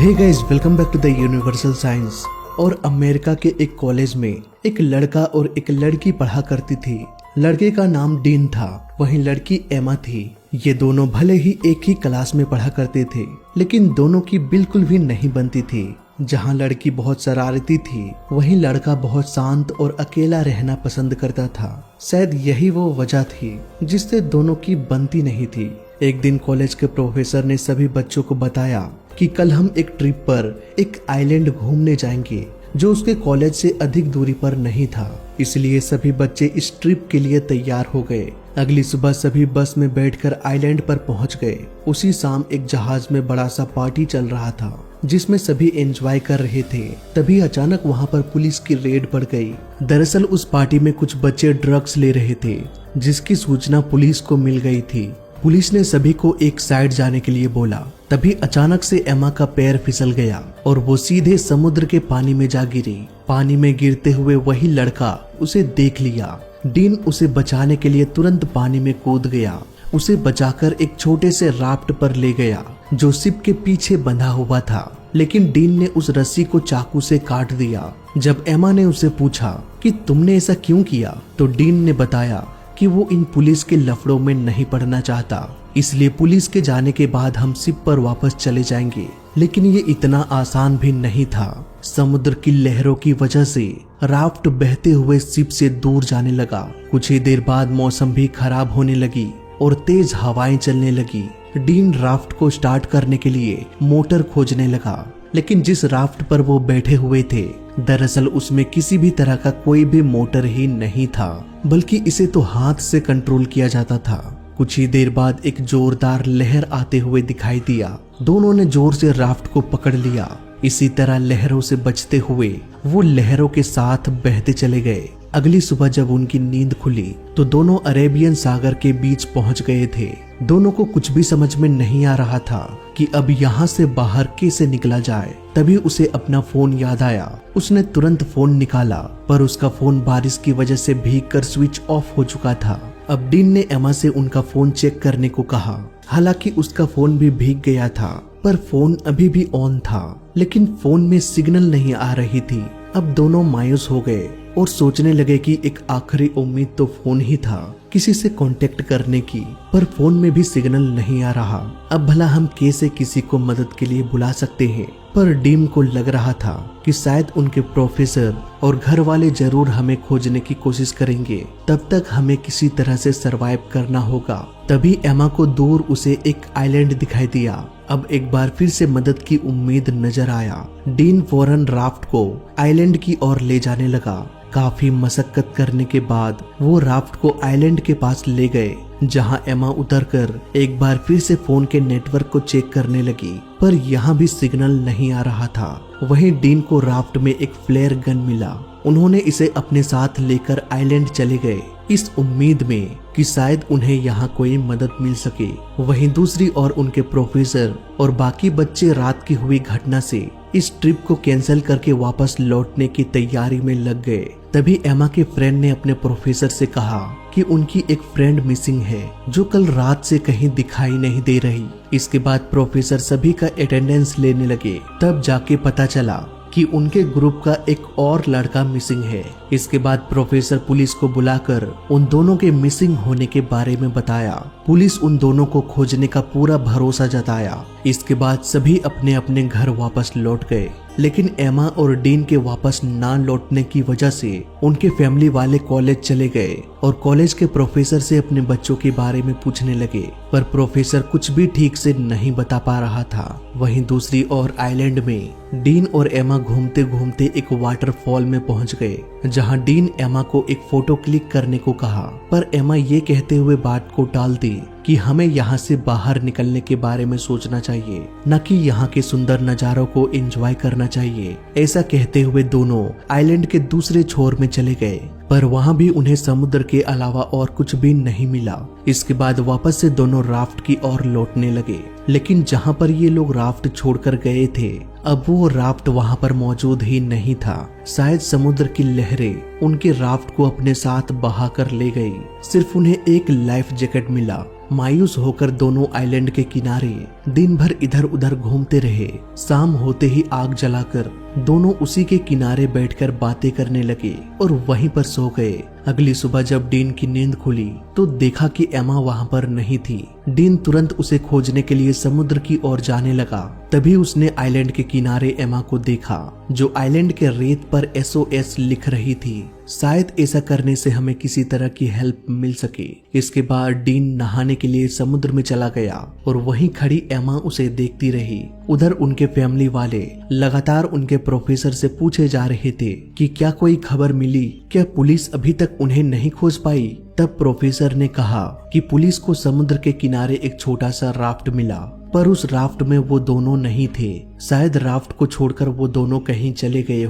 Hey guys, welcome back to the universal science. और America के एक कॉलेज में एक लड़का और एक लड़की पढ़ा करती थी। लड़के का नाम डीन था, वहीं लड़की एमा थी। ये दोनों भले ही एक ही क्लास में पढ़ा करते थे, लेकिन दोनों की बिल्कुल भी नहीं बनती थी। जहाँ लड़की बहुत शरारती थी, वहीं लड़का बहुत शांत और अकेला रहना पसंद करता था। शायद यही वो वजह थी जिससे दोनों की बनती नहीं थी। एक दिन कॉलेज के प्रोफेसर ने सभी बच्चों को बताया कि कल हम एक ट्रिप पर एक आइलैंड घूमने जाएंगे जो उसके कॉलेज से अधिक दूरी पर नहीं था। इसलिए सभी बच्चे इस ट्रिप के लिए तैयार हो गए। अगली सुबह सभी बस में बैठकर आइलैंड पर पहुंच गए। उसी शाम एक जहाज में बड़ा सा पार्टी चल रहा था जिसमें सभी एंजॉय कर रहे थे। तभी अचानक वहां पर पुलिस की रेड पड़ गई। दरअसल उस पार्टी में कुछ बच्चे ड्रग्स ले रहे थे, जिसकी सूचना पुलिस को मिल गई थी। पुलिस ने सभी को एक साइड जाने के लिए बोला। तभी अचानक से एमा का पैर फिसल गया और वो सीधे समुद्र के पानी में जा गिरी। पानी में गिरते हुए वही लड़का उसे देख लिया। डीन उसे बचाने के लिए तुरंत पानी में कूद गया। उसे बचाकर एक छोटे से राफ्ट पर ले गया जो शिप के पीछे बंधा हुआ था। लेकिन डीन ने उस रस्सी को चाकू से काट दिया। जब एमा ने उसे पूछा कि तुमने ऐसा क्यों किया, तो डीन ने बताया कि वो इन पुलिस के लफड़ों में नहीं पड़ना चाहता, इसलिए पुलिस के जाने के बाद हम शिप पर वापस चले जाएंगे। लेकिन ये इतना आसान भी नहीं था। समुद्र की लहरों की वजह से राफ्ट बहते हुए शिप से दूर जाने लगा। कुछ ही देर बाद मौसम भी खराब होने लगी और तेज हवाएं चलने लगी। डीन राफ्ट को स्टार्ट करने के लिए मोटर खोजने लगा, लेकिन जिस राफ्ट पर वो बैठे हुए थे, दरअसल उसमें किसी भी तरह का कोई भी मोटर ही नहीं था, बल्कि इसे तो हाथ से कंट्रोल किया जाता था। कुछ ही देर बाद एक जोरदार लहर आते हुए दिखाई दिया। दोनों ने जोर से राफ्ट को पकड़ लिया। इसी तरह लहरों से बचते हुए वो लहरों के साथ बहते चले गए। अगली सुबह जब उनकी नींद खुली तो दोनों अरेबियन सागर के बीच पहुंच गए थे। दोनों को कुछ भी समझ में नहीं आ रहा था कि अब यहाँ से बाहर कैसे निकला जाए। तभी उसे अपना फोन याद आया। उसने तुरंत फोन निकाला, पर उसका फोन बारिश की वजह से भीगकर स्विच ऑफ हो चुका था। अब डीन ने एमा से उनका फोन चेक करने को कहा। हालांकि उसका फोन भी भीग गया था, पर फोन अभी भी ऑन था, लेकिन फोन में सिग्नल नहीं आ रही थी। अब दोनों मायूस हो गए और सोचने लगे कि एक आखिरी उम्मीद तो फोन ही था किसी से कांटेक्ट करने की, पर फोन में भी सिग्नल नहीं आ रहा। अब भला हम कैसे किसी को मदद के लिए बुला सकते हैं। पर डीन को लग रहा था कि शायद उनके प्रोफेसर और घर वाले जरूर हमें खोजने की कोशिश करेंगे। तब तक हमें किसी तरह से सरवाइव करना होगा। तभी एमा को दूर उसे एक आइलैंड दिखाई दिया। अब एक बार फिर से मदद की उम्मीद नजर आया। डीन फौरन राफ्ट को आइलैंड की ओर ले जाने लगा। काफी मशक्कत करने के बाद वो राफ्ट को आइलैंड के पास ले गए, जहां एमा उतरकर एक बार फिर से फोन के नेटवर्क को चेक करने लगी, पर यहाँ भी सिग्नल नहीं आ रहा था। वहीं डीन को राफ्ट में एक फ्लेयर गन मिला। उन्होंने इसे अपने साथ लेकर आइलैंड चले गए, इस उम्मीद में कि शायद उन्हें यहाँ कोई मदद मिल सके। वहीं दूसरी ओर उनके प्रोफेसर और बाकी बच्चे रात की हुई घटना से इस ट्रिप को कैंसिल करके वापस लौटने की तैयारी में लग गए। तभी एमा के फ्रेंड ने अपने प्रोफेसर से कहा कि उनकी एक फ्रेंड मिसिंग है जो कल रात से कहीं दिखाई नहीं दे रही। इसके बाद प्रोफेसर सभी का अटेंडेंस लेने लगे। तब जाके पता चला कि उनके ग्रुप का एक और लड़का मिसिंग है। इसके बाद प्रोफेसर पुलिस को बुलाकर उन दोनों के मिसिंग होने के बारे में बताया। पुलिस उन दोनों को खोजने का पूरा भरोसा जताया। इसके बाद सभी अपने अपने घर वापस लौट गए, लेकिन एमा और डीन के वापस ना लौटने की वजह से उनके फैमिली वाले कॉलेज चले गए और कॉलेज के प्रोफेसर से अपने बच्चों के बारे में पूछने लगे, पर प्रोफेसर कुछ भी ठीक से नहीं बता पा रहा था। वहीं दूसरी ओर आइलैंड में डीन और एमा घूमते घूमते एक वाटरफॉल में पहुंच गए, जहां डीन एमा को एक फोटो क्लिक करने को कहा, पर एमा ये कहते हुए बात को टाल दी कि हमें यहाँ से बाहर निकलने के बारे में सोचना चाहिए, न कि यहाँ के सुंदर नजारों को एंजॉय करना चाहिए। ऐसा कहते हुए दोनों आइलैंड के दूसरे छोर में चले गए, पर वहाँ भी उन्हें समुद्र के अलावा और कुछ भी नहीं मिला। इसके बाद वापस से दोनों राफ्ट की ओर लौटने लगे, लेकिन जहाँ पर ये लोग राफ्ट छोड़कर गए थे, अब वो राफ्ट वहाँ पर मौजूद ही नहीं था। शायद समुद्र की लहरें उनके राफ्ट को अपने साथ बहा कर ले गई। सिर्फ उन्हें एक लाइफ जैकेट मिला। मायूस होकर दोनों आइलैंड के किनारे दिन भर इधर उधर घूमते रहे। शाम होते ही आग जलाकर दोनों उसी के किनारे बैठकर बातें करने लगे और वहीं पर सो गए। अगली सुबह जब डीन की नींद खुली तो देखा कि एमा वहां पर नहीं थी। डीन तुरंत उसे खोजने के लिए समुद्र की ओर जाने लगा। तभी उसने आइलैंड के किनारे एमा को देखा, जो आइलैंड के रेत पर SOS लिख रही थी। शायद ऐसा करने से हमें किसी तरह की हेल्प मिल सके। इसके बाद डीन नहाने के लिए समुद्र में चला गया और वहीं खड़ी एमा उसे देखती रही। उधर उनके फैमिली वाले लगातार उनके प्रोफेसर से पूछे जा रहे थे कि क्या कोई खबर मिली, क्या पुलिस अभी तक उन्हें नहीं खोज पाई। तब प्रोफेसर ने कहा कि पुलिस को समुद्र के किनारे एक छोटा सा राफ्ट मिला, पर उस राफ्ट में वो दोनों नहीं थे। शायद राफ्ट को छोड़कर वो दोनों कहीं चले गए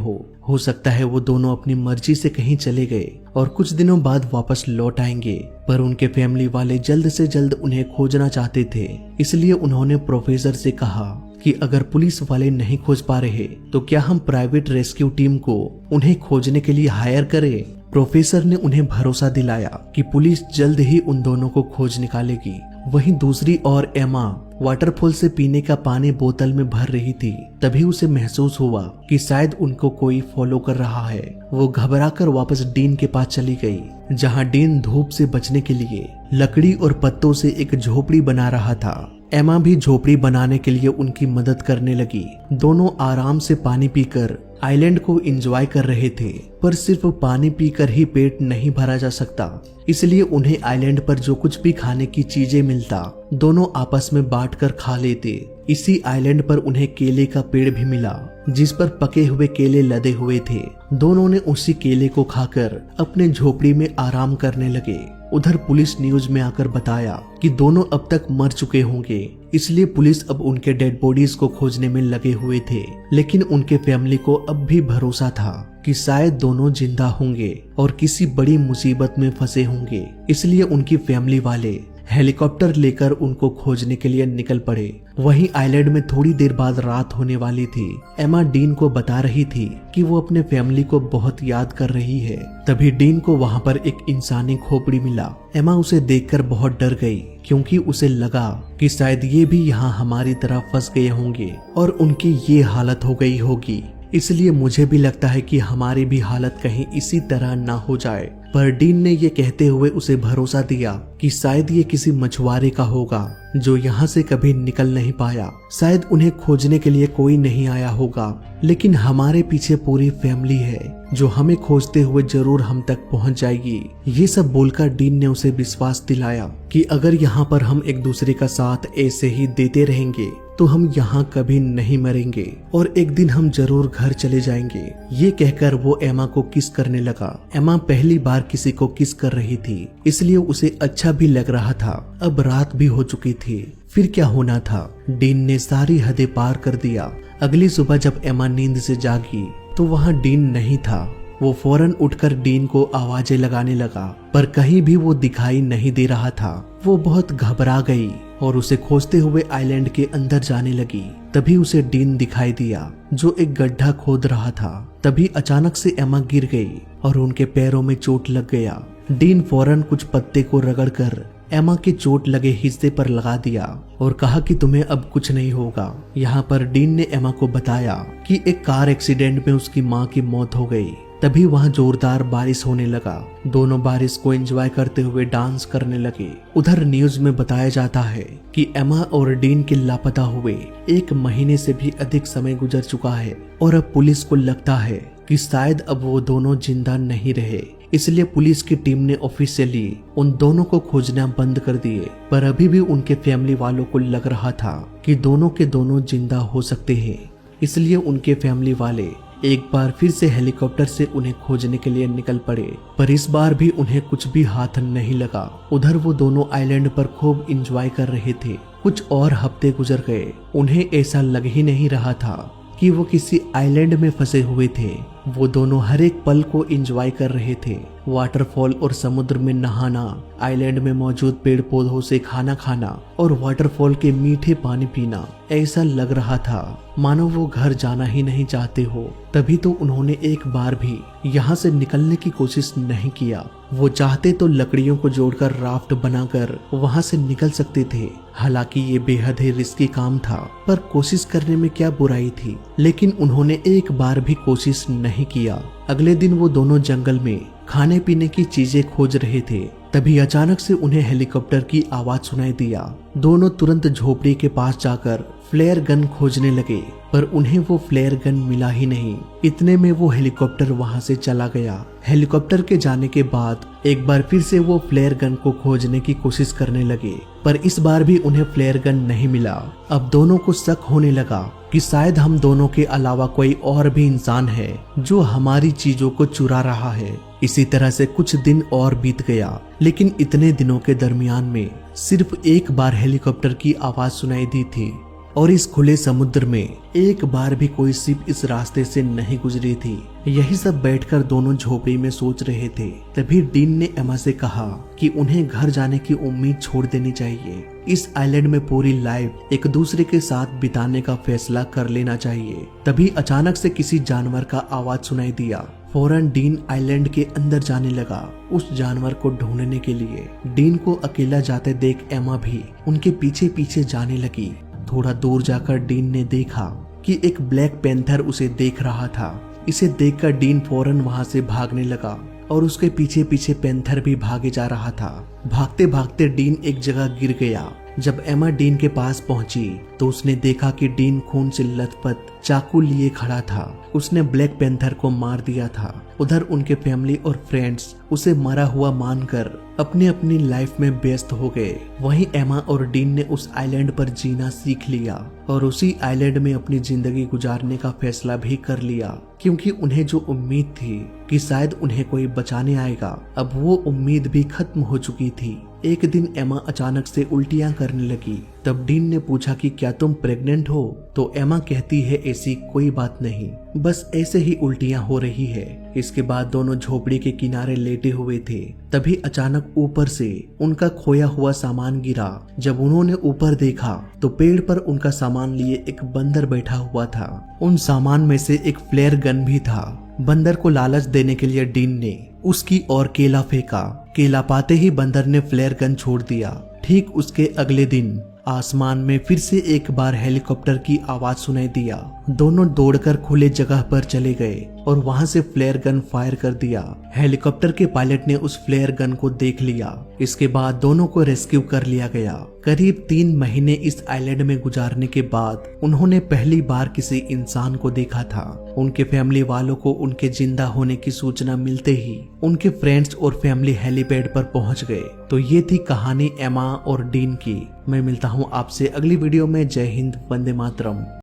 हो सकता है वो दोनों अपनी मर्जी से कहीं चले गए और कुछ दिनों बाद वापस लौट आएंगे। पर उनके फैमिली वाले जल्द से जल्द उन्हें खोजना चाहते थे, इसलिए उन्होंने प्रोफेसर से कहा कि अगर पुलिस वाले नहीं खोज पा रहे तो क्या हम प्राइवेट रेस्क्यू टीम को उन्हें खोजने के लिए हायर करें। प्रोफेसर ने उन्हें भरोसा दिलाया कि पुलिस जल्द ही उन दोनों को खोज निकालेगी। वहीं दूसरी ओर एमा वाटरफॉल से पीने का पानी बोतल में भर रही थी। तभी उसे महसूस हुआ कि शायद उनको कोई फॉलो कर रहा है। वो घबराकर वापस डीन के पास चली गई, जहां डीन धूप से बचने के लिए लकड़ी और पत्तों से एक झोपड़ी बना रहा था। एमा भी झोपड़ी बनाने के लिए उनकी मदद करने लगी। दोनों आराम से पानी पीकर आइलैंड को एंजॉय कर रहे थे, पर सिर्फ पानी पीकर ही पेट नहीं भरा जा सकता, इसलिए उन्हें आइलैंड पर जो कुछ भी खाने की चीजें मिलता दोनों आपस में बांटकर खा लेते। इसी आइलैंड पर उन्हें केले का पेड़ भी मिला, जिस पर पके हुए केले लदे हुए थे। दोनों ने उसी केले को खाकर अपने झोपड़ी में आराम करने लगे। उधर पुलिस न्यूज में आकर बताया कि दोनों अब तक मर चुके होंगे, इसलिए पुलिस अब उनके डेड बॉडीज को खोजने में लगे हुए थे। लेकिन उनके फैमिली को अब भी भरोसा था कि शायद दोनों जिंदा होंगे और किसी बड़ी मुसीबत में फंसे होंगे, इसलिए उनकी फैमिली वाले हेलीकॉप्टर लेकर उनको खोजने के लिए निकल पड़े। वहीं आइलैंड में थोड़ी देर बाद रात होने वाली थी। एमा डीन को बता रही थी कि वो अपने फैमिली को बहुत याद कर रही है। तभी डीन को वहां पर एक इंसानी खोपड़ी मिला। एमा उसे देखकर बहुत डर गई, क्योंकि उसे लगा कि शायद ये भी यहाँ हमारी तरह फंस गए होंगे और उनकी ये हालत हो गई होगी। इसलिए मुझे भी लगता है कि हमारी भी हालत कहीं इसी तरह ना हो जाए। पर डीन ने ये कहते हुए उसे भरोसा दिया कि शायद ये किसी मछुआरे का होगा जो यहाँ से कभी निकल नहीं पाया। शायद उन्हें खोजने के लिए कोई नहीं आया होगा, लेकिन हमारे पीछे पूरी फैमिली है जो हमें खोजते हुए जरूर हम तक पहुँच जाएगी। ये सब बोलकर डीन ने उसे विश्वास दिलाया कि अगर यहाँ पर हम एक दूसरे का साथ ऐसे ही देते रहेंगे तो हम यहाँ कभी नहीं मरेंगे और एक दिन हम जरूर घर चले जाएंगे। ये कहकर वो एमा को किस करने लगा। एमा पहली बार किसी को किस कर रही थी, इसलिए उसे अच्छा भी लग रहा था। अब रात भी हो चुकी थी, फिर क्या होना था। डीन ने सारी हदें पार कर दिया। अगली सुबह जब एमा नींद से जागी तो वहाँ डीन नहीं था। वो फौरन उठकर डीन को आवाजें लगाने लगा, पर कहीं भी वो दिखाई नहीं दे रहा था। वो बहुत घबरा गई और उसे खोजते हुए आइलैंड के अंदर जाने लगी। तभी उसे डीन दिखाई दिया, जो एक गड्ढा खोद रहा था। तभी अचानक से एमा गिर गई और उनके पैरों में चोट लग गया। डीन फौरन कुछ पत्ते को रगड़कर एमा के चोट लगे हिस्से पर लगा दिया और कहा कि तुम्हें अब कुछ नहीं होगा। यहाँ पर डीन ने एमा को बताया कि एक कार एक्सीडेंट में उसकी माँ की मौत हो गई। तभी वहाँ जोरदार बारिश होने लगा। दोनों बारिश को एंजॉय करते हुए डांस करने लगे। उधर न्यूज में बताया जाता है कि एमा और डीन के लापता हुए 1 महीने से भी अधिक समय गुजर चुका है और अब पुलिस को लगता है कि शायद अब वो दोनों जिंदा नहीं रहे। इसलिए पुलिस की टीम ने ऑफिशियली उन दोनों को खोजना बंद कर दिए। पर अभी भी उनके फैमिली वालों को लग रहा था कि दोनों के दोनों जिंदा हो सकते हैं। इसलिए उनके फैमिली वाले एक बार फिर से हेलीकॉप्टर से उन्हें खोजने के लिए निकल पड़े, पर इस बार भी उन्हें कुछ भी हाथ नहीं लगा। उधर वो दोनों आइलैंड पर खूब एंजॉय कर रहे थे। कुछ और हफ्ते गुजर गए। उन्हें ऐसा लग ही नहीं रहा था कि वो किसी आइलैंड में फंसे हुए थे। वो दोनों हर एक पल को एंजॉय कर रहे थे। वाटरफॉल और समुद्र में नहाना, आइलैंड में मौजूद पेड़ पौधों से खाना खाना और वाटरफॉल के मीठे पानी पीना ऐसा लग रहा था मानो वो घर जाना ही नहीं चाहते हो। तभी तो उन्होंने एक बार भी यहाँ से निकलने की कोशिश नहीं किया। वो चाहते तो लकड़ियों को जोड़कर राफ्ट बनाकर वहाँ से निकल सकते थे। हालांकि ये बेहद ही रिस्की काम था, पर कोशिश करने में क्या बुराई थी। लेकिन उन्होंने एक बार भी कोशिश नहीं किया। अगले दिन वो दोनों जंगल में खाने पीने की चीजें खोज रहे थे। तभी अचानक से उन्हें हेलीकॉप्टर की आवाज सुनाई दिया। दोनों तुरंत झोपड़ी के पास जाकर फ्लेयर गन खोजने लगे, पर उन्हें वो फ्लेयर गन मिला ही नहीं। इतने में वो हेलीकॉप्टर वहां से चला गया। हेलीकॉप्टर के जाने के बाद एक बार फिर से वो फ्लेयर गन को खोजने की कोशिश करने लगे, पर इस बार भी उन्हें फ्लेयर गन नहीं मिला। अब दोनों को शक होने लगा कि शायद हम दोनों के अलावा कोई और भी इंसान है जो हमारी चीजों को चुरा रहा है। इसी तरह से कुछ दिन और बीत गया, लेकिन इतने दिनों के दरमियान में सिर्फ एक बार हेलीकॉप्टर की आवाज सुनाई दी थी और इस खुले समुद्र में एक बार भी कोई शिप इस रास्ते से नहीं गुजरी थी। यही सब बैठकर दोनों झोपड़ी में सोच रहे थे। तभी डीन ने एमा से कहा कि उन्हें घर जाने की उम्मीद छोड़ देनी चाहिए। इस आइलैंड में पूरी लाइफ एक दूसरे के साथ बिताने का फैसला कर लेना चाहिए। तभी अचानक से किसी जानवर का आवाज सुनाई दिया। फौरन डीन आइलैंड के अंदर जाने लगा उस जानवर को ढूंढने के लिए। डीन को अकेला जाते देख एमा भी उनके पीछे पीछे जाने लगी। थोड़ा दूर जाकर डीन ने देखा कि एक ब्लैक पैंथर उसे देख रहा था। इसे देखकर डीन फौरन वहां से भागने लगा और उसके पीछे पीछे पैंथर भी भागे जा रहा था। भागते भागते डीन एक जगह गिर गया। जब एमा डीन के पास पहुंची तो उसने देखा कि डीन खून से लथपथ चाकू लिए खड़ा था। उसने ब्लैक पैंथर को मार दिया था। उधर उनके फैमिली और फ्रेंड्स उसे मरा हुआ मानकर अपनी अपनी लाइफ में व्यस्त हो गए। वहीं एमा और डीन ने उस आइलैंड पर जीना सीख लिया और उसी आइलैंड में अपनी जिंदगी गुजारने का फैसला भी कर लिया, क्योंकि उन्हें जो उम्मीद थी कि शायद उन्हें कोई बचाने आएगा, अब वो उम्मीद भी खत्म हो चुकी थी। एक दिन एमा अचानक से उल्टियां करने लगी। तब डीन ने पूछा कि क्या तुम प्रेग्नेंट हो? तो एमा कहती है ऐसी कोई बात नहीं, बस ऐसे ही उल्टियां हो रही है। इसके बाद दोनों झोपड़ी के किनारे लेटे हुए थे। तभी अचानक ऊपर से उनका खोया हुआ सामान गिरा। जब उन्होंने ऊपर देखा तो पेड़ पर उनका सामान लिए एक बंदर बैठा हुआ था। उन सामान में से एक फ्लेयर गन भी था। बंदर को लालच देने के लिए डीन ने उसकी ओर केला फेंका। केला पाते ही बंदर ने फ्लेयर गन छोड़ दिया। ठीक उसके अगले दिन आसमान में फिर से एक बार हेलीकॉप्टर की आवाज सुनाई दिया। दोनों दौड़कर खुले जगह पर चले गए और वहां से फ्लेयर गन फायर कर दिया। हेलीकॉप्टर के पायलट ने उस फ्लेयर गन को देख लिया। इसके बाद दोनों को रेस्क्यू कर लिया गया। करीब 3 महीने इस आइलैंड में गुजारने के बाद उन्होंने पहली बार किसी इंसान को देखा था। उनके फैमिली वालों को उनके जिंदा होने की सूचना मिलते ही उनके फ्रेंड्स और फैमिली हेलीपैड पर पहुंच गए। तो ये थी कहानी एमा और डीन की। मैं मिलता हूँ आपसे अगली वीडियो में। जय हिंद, वंदे मातरम।